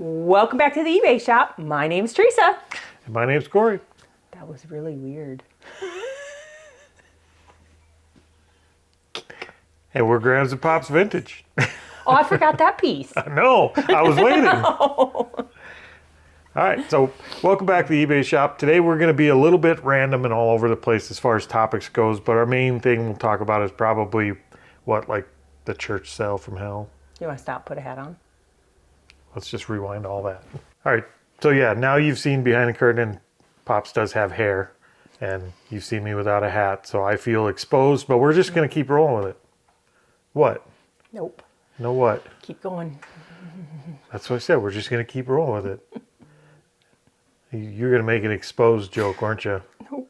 Welcome back to the eBay shop. My name's Teresa. And my name's Corey. That was really weird. And we're Grams and Pops Vintage. Oh, I forgot that piece. No, I was waiting. No. All right, so welcome back to the eBay shop. Today we're going to be a little bit random and all over the place as far as topics goes, but our main thing we'll talk about is probably like the church sale from hell. You want to stop, put a hat on? Let's just rewind all that. All right, so yeah, now you've seen behind the curtain, and Pops does have hair, and you've seen me without a hat, so I feel exposed, but we're just going to keep rolling with it. What? Nope. No what? Keep going. That's what I said. We're just going to keep rolling with it. You're going to make an exposed joke, aren't you? Nope.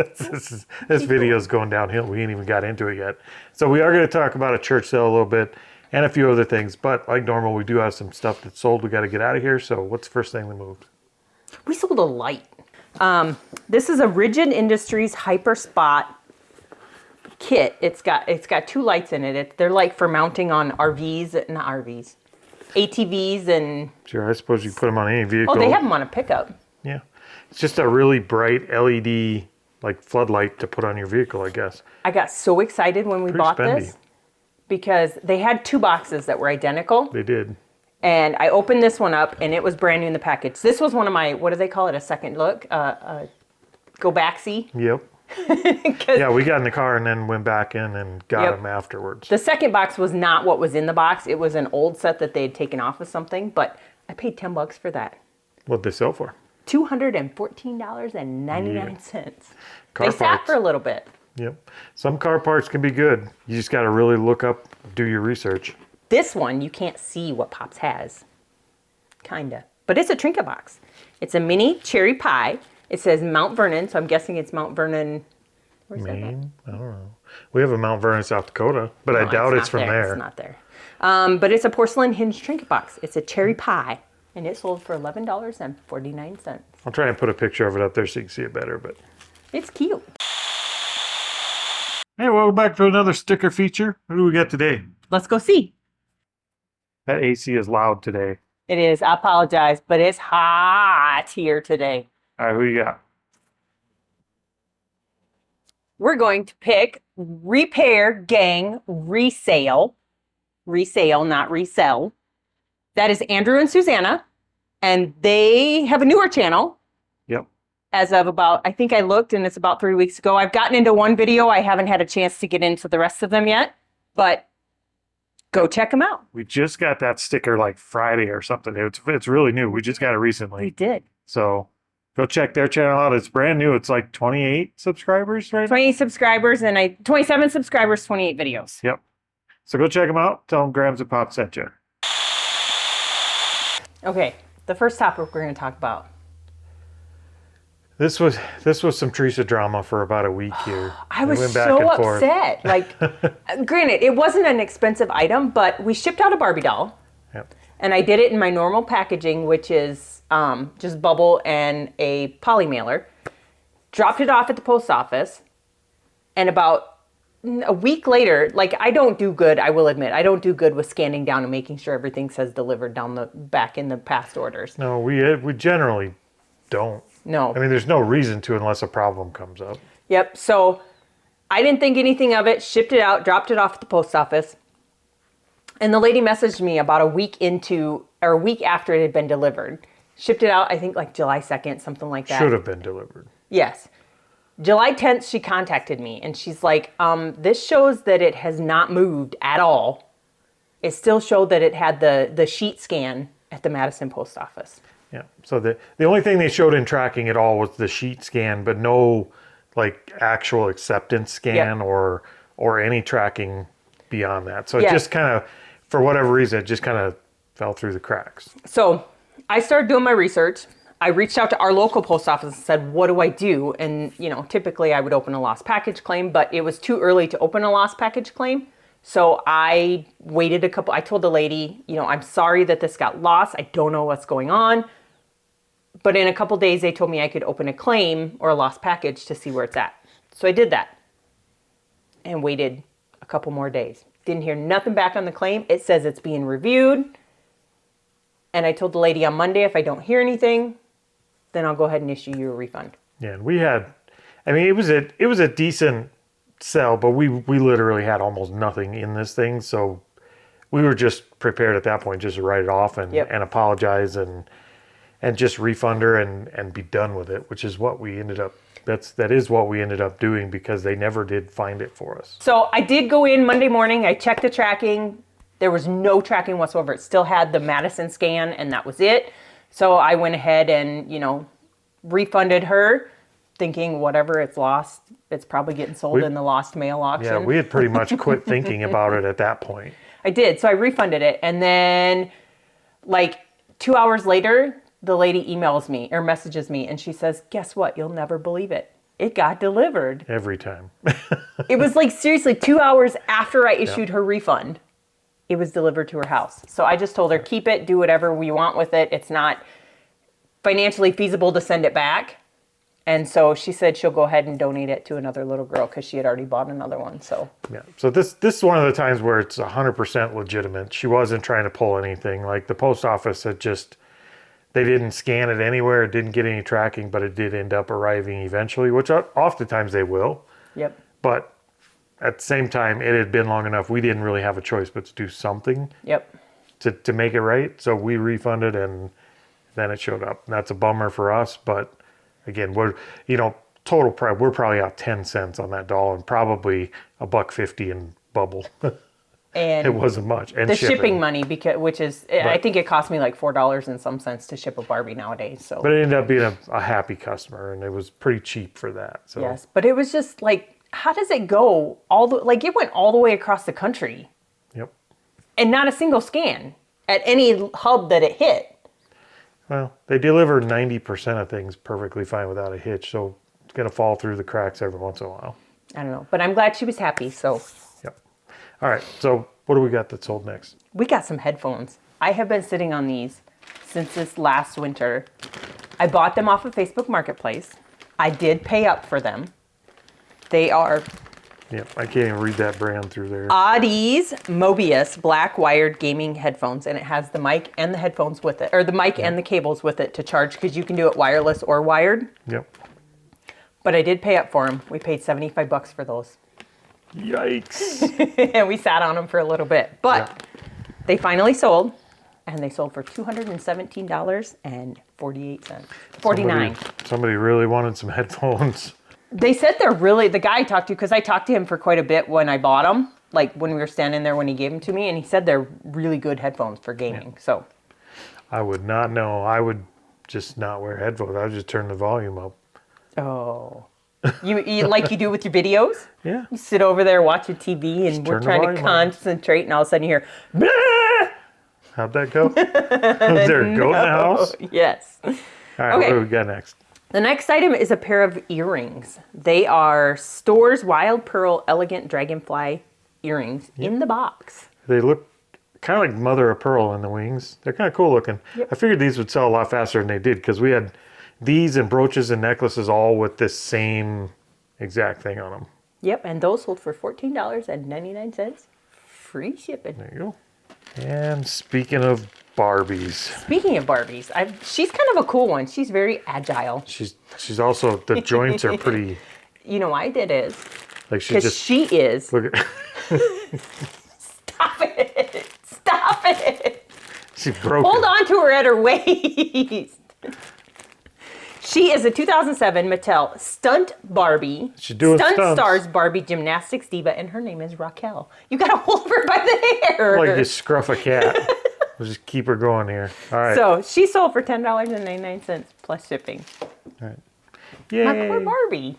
this video's going downhill. We ain't even got into it yet. So we are going to talk about a church sale a little bit and a few other things. But like normal, we do have some stuff that's sold. We got to get out of here. So what's the first thing that moved? We sold a light. This is a Rigid Industries Hyper Spot kit. It's got two lights in it. They're like for mounting on RVs, not RVs, ATVs and... Sure, I suppose you put them on any vehicle. Oh, they have them on a pickup. Yeah. It's just a really bright LED like floodlight to put on your vehicle, I guess. I got so excited when we bought this because they had two boxes that were identical. They did. And I opened this one up and it was brand new in the package. This was one of my, what do they call it? A second look? Go back-see? Yep. Yeah, we got in the car and then went back in and got them afterwards. The second box was not what was in the box. It was an old set that they had taken off of something, but I paid $10 for that. What'd they sell for? $214.99. Yeah. They sat for a little bit. Yep. Some car parts can be good. You just got to really look up, do your research. This one, you can't see what Pops has. Kinda. But it's a trinket box. It's a mini cherry pie. It says Mount Vernon, so I'm guessing it's Mount Vernon. Where's Maine? I don't know. We have a Mount Vernon, South Dakota, but I doubt it's from there. It's not there. But it's a porcelain hinged trinket box. It's a cherry pie, and it sold for $11.49. I'll try and put a picture of it up there so you can see it better, but it's cute. Hey, welcome back to another sticker feature. What do we got today? Let's go see. That AC is loud today. It is. I apologize, but it's hot here today. All right, who you got? We're going to pick Repair Gang Resale. Resale, not resell. That is Andrew and Susanna. And they have a newer channel. Yep. As of about, I think I looked and it's about 3 weeks ago. I've gotten into one video. I haven't had a chance to get into the rest of them yet. But go check them out. We just got that sticker like Friday or something. It's really new. We just got it recently. We did. So go check their channel out. It's brand new. It's like 28 subscribers, right? 28 subscribers and 27 subscribers, 28 videos. Yep. So go check them out. Tell them Grams and Pop sent you. Okay, the first topic we're going to talk about. This was some Teresa drama for about a week here. I was so upset. Like, granted, it wasn't an expensive item, but we shipped out a Barbie doll. Yep. And I did it in my normal packaging, which is just bubble and a poly mailer. Dropped it off at the post office. And about a week later, like I don't do good, I will admit, I don't do good with scanning down and making sure everything says delivered down the back in the past orders. No, we generally don't. No. I mean, there's no reason to unless a problem comes up. Yep. So I didn't think anything of it, shipped it out, dropped it off at the post office. And the lady messaged me about a week after it had been delivered. Shipped it out, I think like July 2nd, something like that. Should have been delivered. Yes. July 10th, she contacted me and she's like, this shows that it has not moved at all. It still showed that it had the sheet scan at the Madison post office. Yeah. So the only thing they showed in tracking it all was the sheet scan, but no like actual acceptance scan or any tracking beyond that. So it just kind of, for whatever reason, it just kind of fell through the cracks. So I started doing my research. I reached out to our local post office and said, what do I do? And, typically I would open a lost package claim, but it was too early to open a lost package claim. So I waited I told the lady, I'm sorry that this got lost. I don't know what's going on. But in a couple days, they told me I could open a claim or a lost package to see where it's at. So I did that and waited a couple more days. Didn't hear nothing back on the claim. It says it's being reviewed. And I told the lady on Monday, if I don't hear anything, then I'll go ahead and issue you a refund. Yeah, and we had, I mean, it was a decent sell, but we literally had almost nothing in this thing, so we were just prepared at that point just to write it off and apologize and just refund her and be done with it, which is what we ended up. That is what we ended up doing because they never did find it for us. So I did go in Monday morning. I checked the tracking. There was no tracking whatsoever. It still had the Madison scan, and that was it. So I went ahead and, refunded her, thinking whatever it's lost, it's probably getting sold in the lost mail auction. Yeah, we had pretty much quit thinking about it at that point. I did. So I refunded it. And then, 2 hours later, the lady emails me or messages me, and she says, guess what? You'll never believe it. It got delivered. Every time. It was seriously 2 hours after I issued her refund. It was delivered to her house. So I just told her, keep it, do whatever we want with it. It's not financially feasible to send it back. And so she said she'll go ahead and donate it to another little girl because she had already bought another one. So yeah. So this is one of the times where it's 100% legitimate. She wasn't trying to pull anything. Like the post office had they didn't scan it anywhere. It didn't get any tracking, but it did end up arriving eventually, which oftentimes they will. Yep. But at the same time, it had been long enough. We didn't really have a choice but to do something. Yep. To make it right. So we refunded and then it showed up. And that's a bummer for us, but again, total price, we're probably out 10 cents on that doll and probably $1.50 in bubble. And it wasn't much. And the shipping money, I think it cost me $4 and some cents to ship a Barbie nowadays. So, but it ended up being a happy customer, and it was pretty cheap for that. So yes, but it was just how does it go it went all the way across the country? Yep. And not a single scan at any hub that it hit. Well, they deliver 90% of things perfectly fine without a hitch, so it's going to fall through the cracks every once in a while. I don't know, but I'm glad she was happy, so. Yep. All right, so what do we got that's sold next? We got some headphones. I have been sitting on these since this last winter. I bought them off of Facebook Marketplace. I did pay up for them. They are... Yep, I can't even read that brand through there. Audis Mobius black wired gaming headphones, and it has the mic and the headphones with it, or the mic and the cables with it to charge, because you can do it wireless or wired. Yep. But I did pay up for them. We paid $75 for those. Yikes. And we sat on them for a little bit, but they finally sold, and they sold for $217.48. 49. Somebody really wanted some headphones. They said the guy I talked to, because I talked to him for quite a bit when I bought them, when we were standing there when he gave them to me, and he said they're really good headphones for gaming. Yeah. So I would not know. I would just not wear headphones. I would just turn the volume up. Oh. You like you do with your videos? Yeah. You sit over there watching TV and we're trying to concentrate, and all of a sudden you hear, "Blah!" How'd that go? Was there a goat in the house? Yes. All right, okay. What do we got next? The next item is a pair of earrings. They are Store's Wild Pearl Elegant Dragonfly earrings in the box. They look kind of like mother of pearl in the wings. They're kind of cool looking. Yep. I figured these would sell a lot faster than they did because we had these and brooches and necklaces all with this same exact thing on them. Yep, and those sold for $14.99. Free shipping. There you go. And speaking of Barbies. She's kind of a cool one. She's very agile. She's also, the joints are pretty. You know why I did is? Because she is. Look at. Stop it. She broke Hold on to her at her waist. She is a 2007 Mattel Stunt Barbie. She's doing Stunt stunts. Stars Barbie gymnastics diva, and her name is Raquel. You gotta hold her by the hair. Like you scruff a cat. We'll just keep her going here. All right. So she sold for $10.99 plus shipping. All right. Yay. My poor Barbie.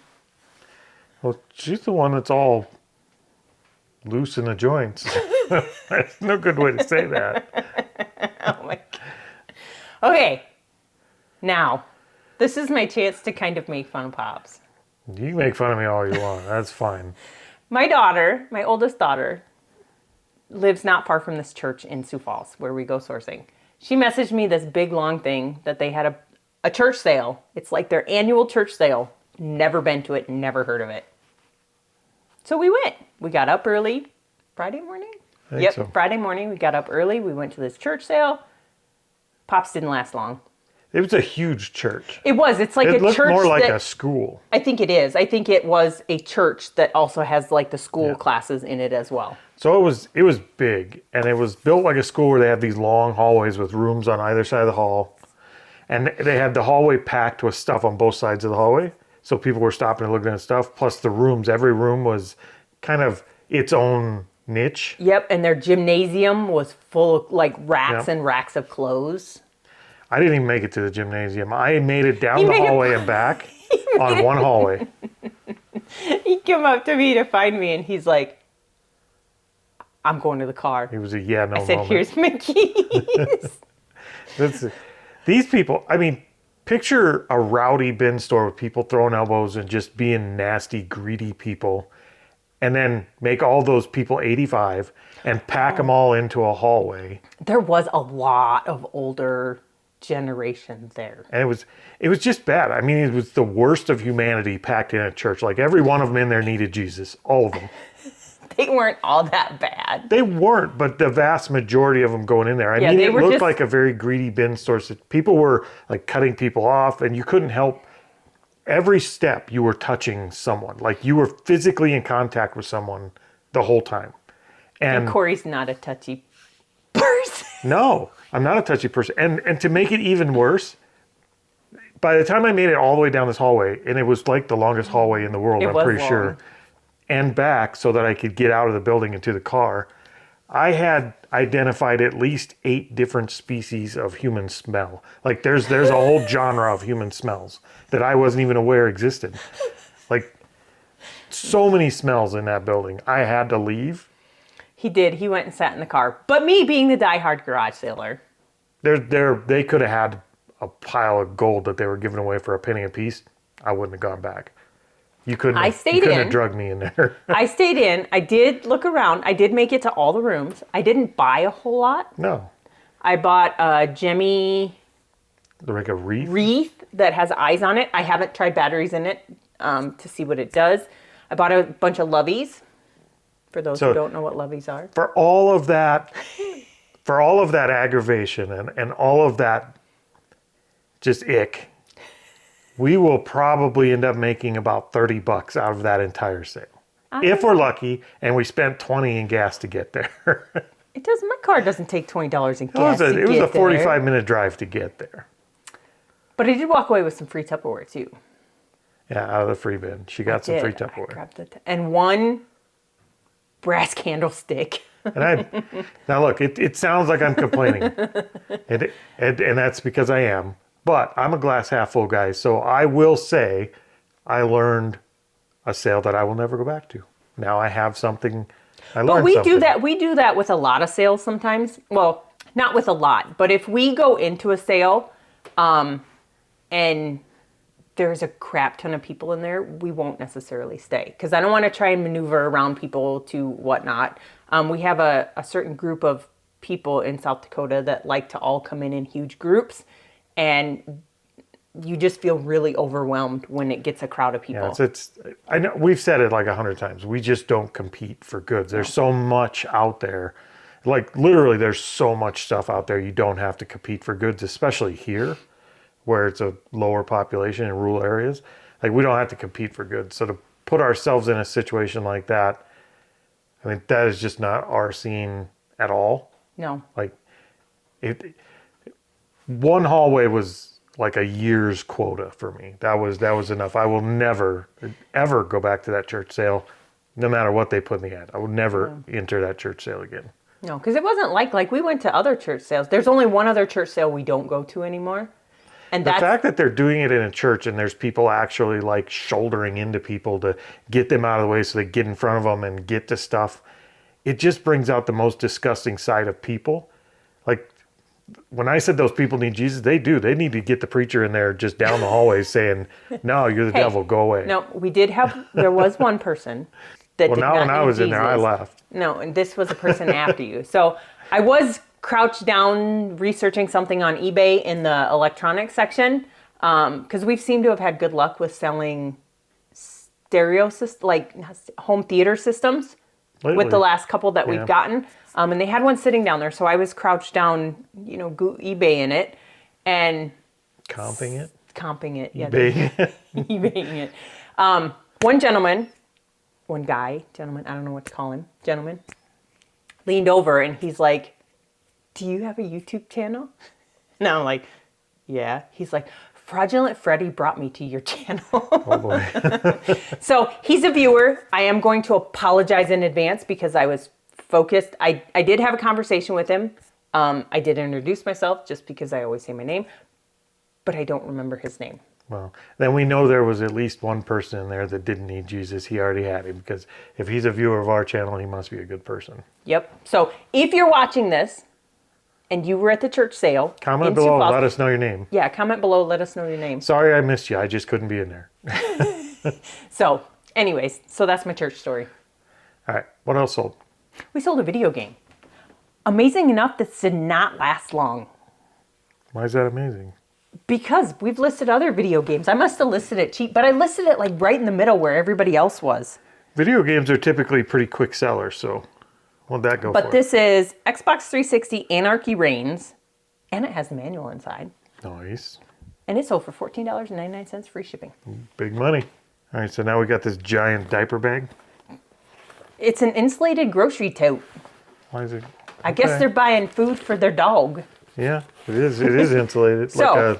Well, she's the one that's all loose in the joints. That's no good way to say that. Oh my God. Okay. Now, this is my chance to kind of make fun of Pops. You can make fun of me all you want. That's fine. My daughter, my oldest daughter, lives not far from this church in Sioux Falls where we go sourcing. She messaged me this big long thing that they had a church sale. It's like their annual church sale. Never been to it, never heard of it. So we went. We got up early. Friday morning? I think so. Friday morning we got up early. We went to this church sale. Pops didn't last long. It was a huge church. It was. It's like It a looked church more like that, a school. I think it is. I think it was a church that also has like the school classes in it as well. So it was big, and it was built like a school where they have these long hallways with rooms on either side of the hall. And they had the hallway packed with stuff on both sides of the hallway. So people were stopping and looking at stuff. Plus the rooms, every room was kind of its own niche. Yep, and their gymnasium was full of like racks Yep. and racks of clothes. I didn't even make it to the gymnasium. I made it down the hallway and back on one hallway. He came up to me to find me, and he's like, I'm going to the car. It was a yeah, no I said, moment. here's my keys. These people, I mean, picture a rowdy bin store with people throwing elbows and just being nasty, greedy people, and then make all those people 85 and pack them all into a hallway. There was a lot of older generation there. And it was just bad. I mean, it was the worst of humanity packed in a church. Like every one of them in there needed Jesus, all of them. They weren't all that bad. They weren't, but the vast majority of them going in there. I mean, they it were looked just like a very greedy bin store. So people were like cutting people off, and you couldn't help. Every step you were touching someone. Like you were physically in contact with someone the whole time. And Corey's not a touchy person. No, I'm not a touchy person. And to make it even worse, by the time I made it all the way down this hallway, and it was like the longest hallway in the world, I'm pretty sure, and back so that I could get out of the building and to the car, I had identified at least 8 different species of human smell. Like there's a whole genre of human smells that I wasn't even aware existed. Like so many smells in that building. I had to leave. He did. He went and sat in the car. But me being the diehard garage sailor. They could have had a pile of gold that they were giving away for a penny a piece. I wouldn't have gone back. You couldn't have drugged me in there. I stayed in. I did look around. I did make it to all the rooms. I didn't buy a whole lot. No. I bought a Jemmy Like a wreath that has eyes on it. I haven't tried batteries in it to see what it does. I bought a bunch of loveys. For those who don't know what loveys are. For all of that aggravation and all of that just ick, we will probably end up making about $30 out of that entire sale. If we're lucky, and we spent $20 in gas to get there. It doesn't. My car doesn't take $20 in gas. It was a 45-minute drive to get there. But I did walk away with some free Tupperware too. Yeah, out of the free bin. She got some free Tupperware. I grabbed and one brass candlestick. Now look, it sounds like I'm complaining, and that's because I am. But I'm a glass half full guy, so I will say I learned a sale that I will never go back to. Now I have something. But we do that. We do that with a lot of sales sometimes. Well, not with a lot, but if we go into a sale, and there's a crap ton of people in there, we won't necessarily stay because I don't want to try and maneuver around people to whatnot. We have a certain group of people in South Dakota that like to all come in huge groups, and you just feel really overwhelmed when it gets a crowd of people. Yeah, I know we've said it like 100 times. We just don't compete for goods. There's so much out there. Like literally, there's so much stuff out there. You don't have to compete for goods, especially here, where it's a lower population in rural areas. Like we don't have to compete for goods. So to put ourselves in a situation like that, I mean, that is just not our scene at all. No. Like one hallway was like a year's quota for me. That was enough. I will never, ever go back to that church sale, no matter what they put me at. I would never enter that church sale again. No, because it wasn't like we went to other church sales. There's only one other church sale we don't go to anymore. And the fact that they're doing it in a church and there's people actually like shouldering into people to get them out of the way so they get in front of them and get to stuff, it just brings out the most disgusting side of people. Like when I said those people need Jesus, they do. They need to get the preacher in there just down the hallway saying, no, you're the devil, go away. No, there was one person that did not when I was Jesus. in there, I left. No, and this was a person after you. So I was crouched down researching something on eBay in the electronics section because we've seemed to have had good luck with selling stereo systems, like home theater systems with the last couple that Yeah. we've gotten. And they had one sitting down there, so I was crouched down, eBaying it and Comping it. comping it. Yeah, eBay. eBaying it. One guy, gentleman, I don't know what to call him, gentleman, leaned over and he's like, "Do you have a YouTube channel?" And I'm like, "Yeah." He's like, "Fraudulent Freddy brought me to your channel." Oh boy. So he's a viewer. I am going to apologize in advance because I was focused. I did have a conversation with him. I did introduce myself just because I always say my name, but I don't remember his name. Well, then we know there was at least one person in there that didn't need Jesus. He already had him, because if he's a viewer of our channel, he must be a good person. Yep. So if you're watching this and you were at the church sale, Comment in below, Sioux Falls- let us know your name. Yeah, comment below, let us know your name. Sorry I missed you, I just couldn't be in there. So anyways, so that's my church story. All right, what else sold? We sold a video game. Amazing enough, this did not last long. Why is that amazing? Because we've listed other video games. I must have listed it cheap, but I listed it like right in the middle where everybody else was. Video games are typically pretty quick sellers, so what'd that go for? But this is Xbox 360 Anarchy Reigns, and it has the manual inside. Nice. And it sold for $14.99 free shipping. Big money. All right, so now we got this giant diaper bag. It's an insulated grocery tote. Why is it? I guess they're buying food for their dog. Yeah, it is. It is insulated, So- like a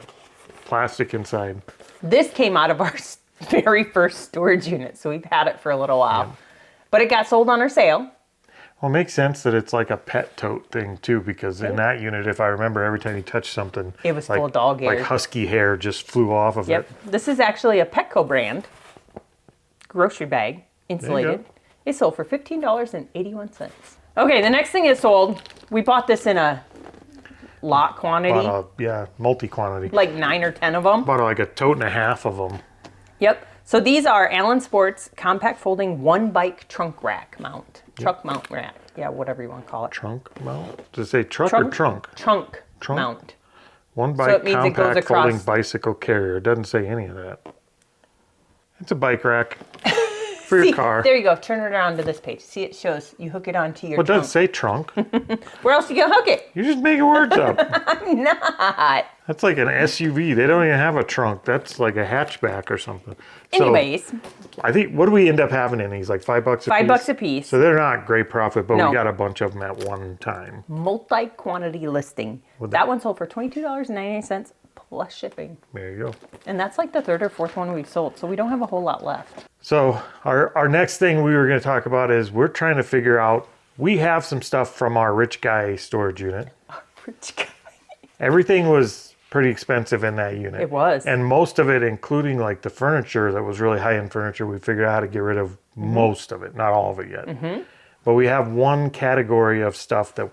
plastic inside. This came out of our very first storage unit, so we've had it for a little while. But it got sold on our sale. Well, it makes sense that it's like a pet tote thing too, because in that unit, if I remember, every time you touch something, It was like, full of dog hair. like husky hair just flew off of Yep. it. This is actually a Petco brand grocery bag, insulated. go. It sold for $15.81. Okay, the next thing it sold, we bought this in a lot quantity, Multi-quantity. like 9 or 10 of them. Bought like a tote and a half of them. Yep. So these are Allen Sports compact folding one bike trunk rack mount. Truck mount rack. Yeah, whatever you want to call it. Trunk mount? Does it say truck or trunk? Trunk Trunk? mount. One it bike means it goes compact across- folding bicycle carrier. It doesn't say any of that. It's a bike rack for your See, car. there you go. Turn it around to this page. See, it shows you hook it onto your Well, it trunk. doesn't say trunk. Where else you gonna hook it? You're just making words up. I'm not. That's like an SUV. They don't even have a trunk. That's like a hatchback or something. So, Anyways, I think, what do we end up having in these? Like $5 a piece? $5 a piece. So they're not great profit, but No. we got a bunch of them at one time. Multi-quantity listing. That one sold for $22.99 plus shipping. There you go. And that's like the third or fourth one we've sold, so we don't have a whole lot left. So our next thing we were going to talk about is we're trying to figure out, we have some stuff from our rich guy storage unit. Everything was pretty expensive in that unit. It was. And most of it, including like the furniture that was really high-end furniture, we figured out how to get rid of most of it, not all of it yet. But we have one category of stuff that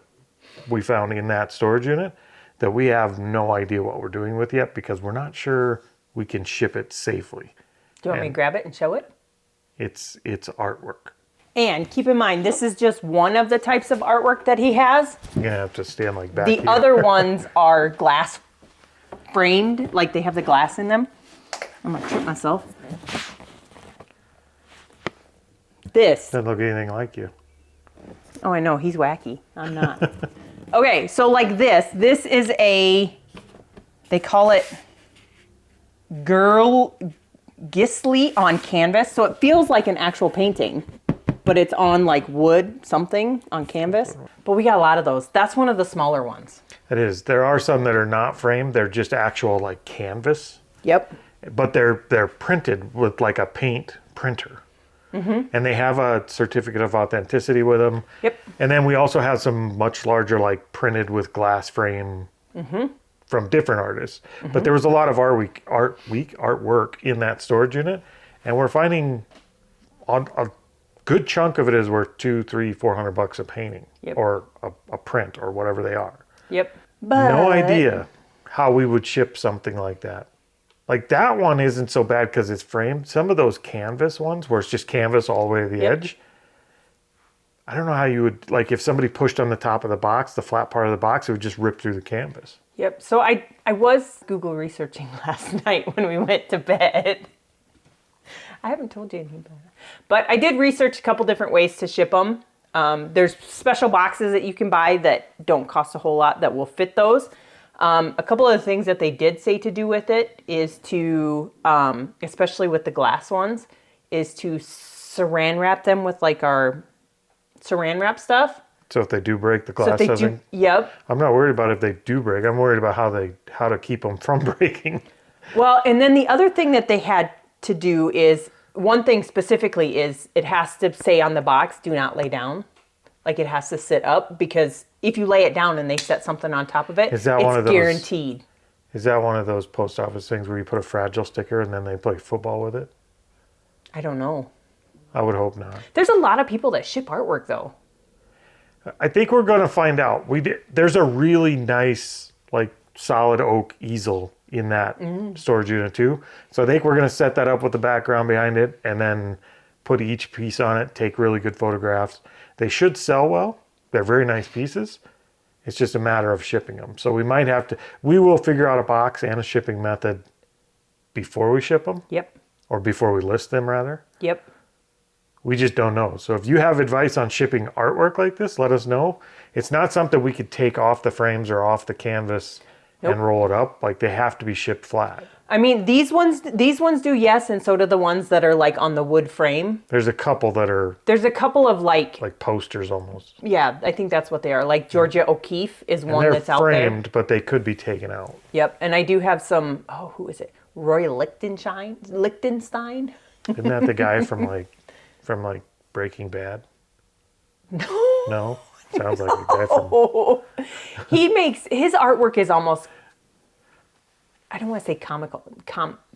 we found in that storage unit that we have no idea what we're doing with yet, because we're not sure we can ship it safely. Do you want me to grab it and show it? It's artwork. And keep in mind, this is just one of the types of artwork that he has. You're gonna have to stand like back The here. other ones are glass framed, like they have the glass in them. I'm gonna trip myself. This. Doesn't look anything like you. Oh, I know, he's wacky. I'm not. Okay, so like this is they call it Girl Gisli on canvas. So it feels like an actual painting, but it's on like wood, something on canvas. But we got a lot of those. That's one of the smaller ones. It is. There are some that are not framed. They're just actual like canvas, Yep. but they're printed with like a paint printer. And they have a certificate of authenticity with them. Yep. And then we also have some much larger, like printed with glass frame from different artists. But there was a lot of artwork in that storage unit, and we're finding a good chunk of it is worth $200-$400 a painting. Yep. Or a print or whatever they are. Yep. But No idea how we would ship something like that. Like that one isn't so bad because it's framed. Some of those canvas ones where it's just canvas all the way to the edge. I don't know how you would, like if somebody pushed on the top of the box, the flat part of the box, it would just rip through the canvas. Yep. So I was Google researching last night when we went to bed. I haven't told you anything about it. But I did research a couple different ways to ship them. There's special boxes that you can buy that don't cost a whole lot that will fit those. A couple of the things that they did say to do with it is to, especially with the glass ones, is to saran wrap them with like our saran wrap stuff. So if they do break, the glass doesn't. Yep. I'm not worried about if they do break. I'm worried about how to keep them from breaking. Well, and then the other thing that they had to do is, one thing specifically is it has to say on the box, do not lay down. Like it has to sit up, because if you lay it down and they set something on top of it, Is that one of it's those- guaranteed. Is that one of those post office things where you put a fragile sticker and then they play football with it? I don't know. I would hope not. There's a lot of people that ship artwork though. I think we're going to find out. There's a really nice, like, solid oak easel in that storage unit too. So I think we're going to set that up with the background behind it and then put each piece on it, take really good photographs. They should sell well. They're very nice pieces. It's just a matter of shipping them. So we will figure out a box and a shipping method before we ship them. Yep. Or before we list them, rather. Yep. We just don't know. So if you have advice on shipping artwork like this, let us know. It's not something we could take off the frames or off the canvas and roll it up. Like, they have to be shipped flat. I mean, these ones do, yes, and so do the ones that are like on the wood frame. There's a couple that are There's a couple of like posters almost. yeah, I think that's what they are. Like Georgia O'Keeffe is And one they're that's out there. framed, but they could be taken out. Yep, and I do have some. Oh, who is it? Roy Lichtenstein. Isn't that the guy from Breaking Bad? No? Sounds like a guy from... He makes his artwork is almost. I don't want to say comical,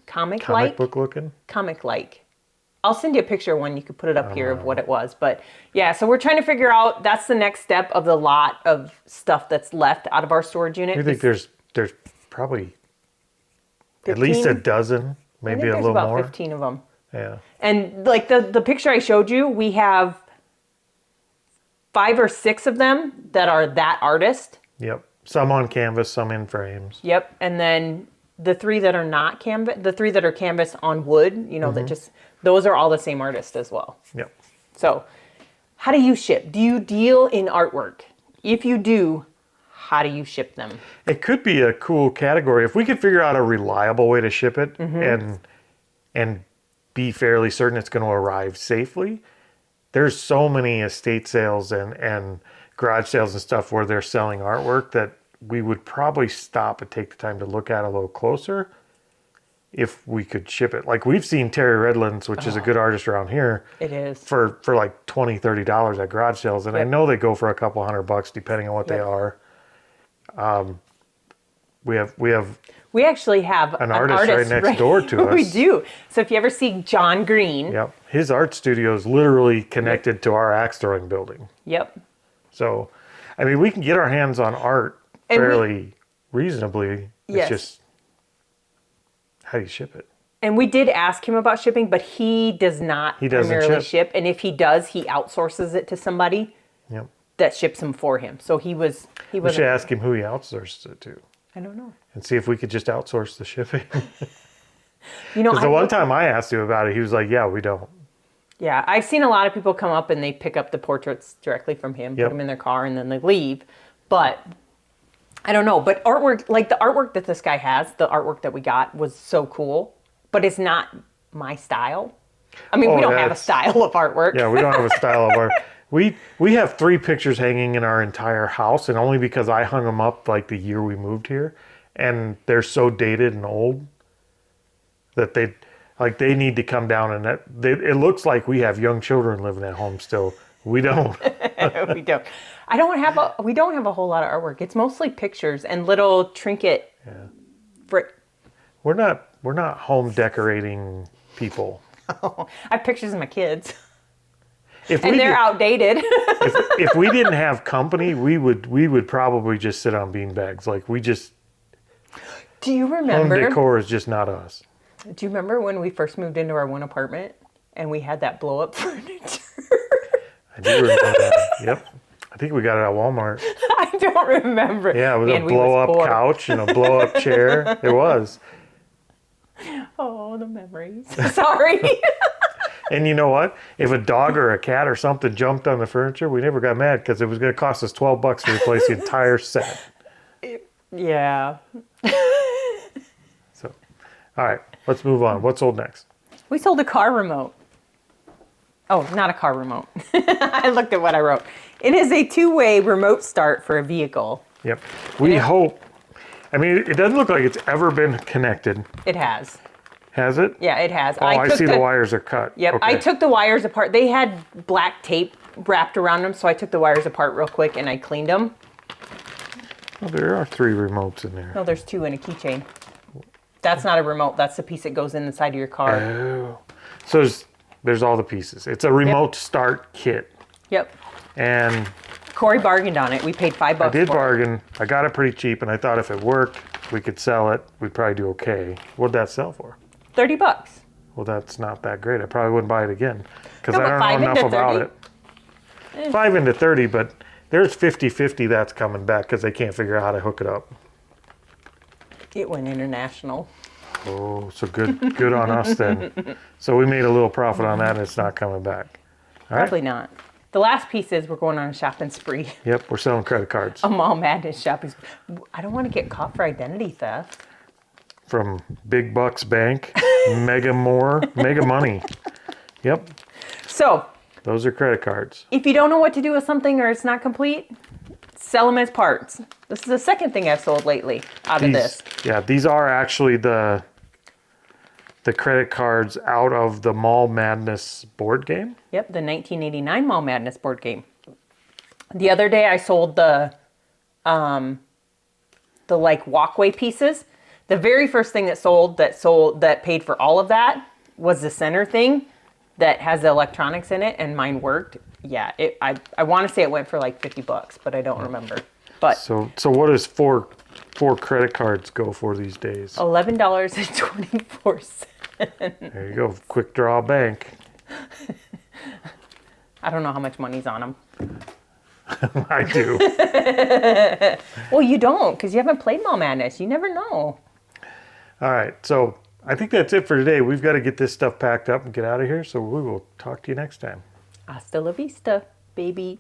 comic like, book looking? comic like. I'll send you a picture when you could put it up here of what it was. But yeah, so we're trying to figure out, that's the next step of the lot of stuff that's left out of our storage unit. I think there's probably 15? at least a dozen, I think maybe a there's little about more. 15 of them. Yeah. And like the picture I showed you, we have 5 or 6 of them that are that artist. Yep. Some on canvas, some in frames. Yep. And then the 3 that are not canvas, the 3 that are canvas on wood, that just, those are all the same artist as well. Yep. So how do you ship? Do you deal in artwork? If you do, how do you ship them? It could be a cool category. If we could figure out a reliable way to ship it and be fairly certain it's going to arrive safely. There's so many estate sales and garage sales and stuff where they're selling artwork that we would probably stop and take the time to look at a little closer if we could ship it. Like, we've seen Terry Redlands, which is a good artist around here. It is. For like $20, $30 at garage sales. And I know they go for a couple $100 depending on what they are. We actually have an artist right next door to us. We do. So if you ever see John Green. Yep. His art studio is literally connected to our axe throwing building. Yep. So, I mean, we can get our hands on art fairly reasonably. It's just, how do you ship it? And we did ask him about shipping, but he does not primarily ship. And if he does, he outsources it to somebody that ships him for him. So we should ask him who he outsources it to. I don't know. And see if we could just outsource the shipping. You know, Because the one time I asked him about it, he was like, yeah, we don't. Yeah, I've seen a lot of people come up and they pick up the portraits directly from him, put them in their car, and then they leave. But I don't know. But artwork, like the artwork that this guy has, the artwork that we got was so cool. But it's not my style. I mean, we don't have a style of artwork. Yeah, we don't have a style of art. We have 3 pictures hanging in our entire house, and only because I hung them up like the year we moved here, and they're so dated and old that they need to come down, and it looks like we have young children living at home still. We don't. We don't. We don't have a whole lot of artwork. It's mostly pictures and little trinket. Yeah. We're not home decorating people. I have pictures of my kids. And they're outdated. if we didn't have company, we would probably just sit on beanbags. Like, we just. Do you remember? Home decor is just not us. Do you remember when we first moved into our one apartment and we had that blow up furniture? I do remember that. Yep. I think we got it at Walmart. I don't remember. Yeah, it was a blow up couch and a blow up chair. It was. Oh, the memories. Sorry. And you know what? If a dog or a cat or something jumped on the furniture, we never got mad because it was going to cost us $12 to replace the entire set. Yeah. So, all right, let's move on. What's sold next? We sold a car remote. Oh, not a car remote. I looked at what I wrote. It is a two-way remote start for a vehicle. Yep. We hope. I mean, it doesn't look like it's ever been connected. It has. Has it? Yeah, it has. Oh, I see the wires are cut. Yep. Okay. I took the wires apart. They had black tape wrapped around them, so I took the wires apart real quick and I cleaned them. Oh, there are 3 remotes in there. No, there's 2 in a keychain. That's not a remote. That's the piece that goes in the side of your car. Oh. So there's all the pieces. It's a remote start kit. Yep. And Corey bargained on it. We paid $5 I did for bargain. I got it pretty cheap, and I thought if it worked, we could sell it. We'd probably do okay. What'd that sell for? it. $30. Well, that's not that great. I probably wouldn't buy it again because No, I but don't 5 know enough into about 30? it. 5 into 30, but there's 50-50 that's coming back because they can't figure out how to hook it up. It went international. Oh, so good on us then. So we made a little profit on that, and it's not coming back. All right. Probably not. The last piece is we're going on a shopping spree. Yep, we're selling credit cards A Mall Madness shopping spree. I don't want to get caught for identity theft. from Big Bucks Bank, Mega Money. Yep, So, those are credit cards. if you don't know what to do with something or it's not complete, sell them as parts. This is the second thing I've sold lately out of this. Yeah, these are actually the credit cards out of the Mall Madness board game. Yep, the 1989 Mall Madness board game. The other day I sold the like walkway pieces. The very first thing that paid for all of that was the center thing that has the electronics in it, and mine worked. Yeah, I want to say it went for like $50, but I don't remember. But So what does four credit cards go for these days? $11.24. There you go, quick draw bank. I don't know how much money's on them. I do. Well, you don't, because you haven't played Mall Madness. You never know. All right, so I think that's it for today. We've got to get this stuff packed up and get out of here, so we will talk to you next time. Hasta la vista, baby.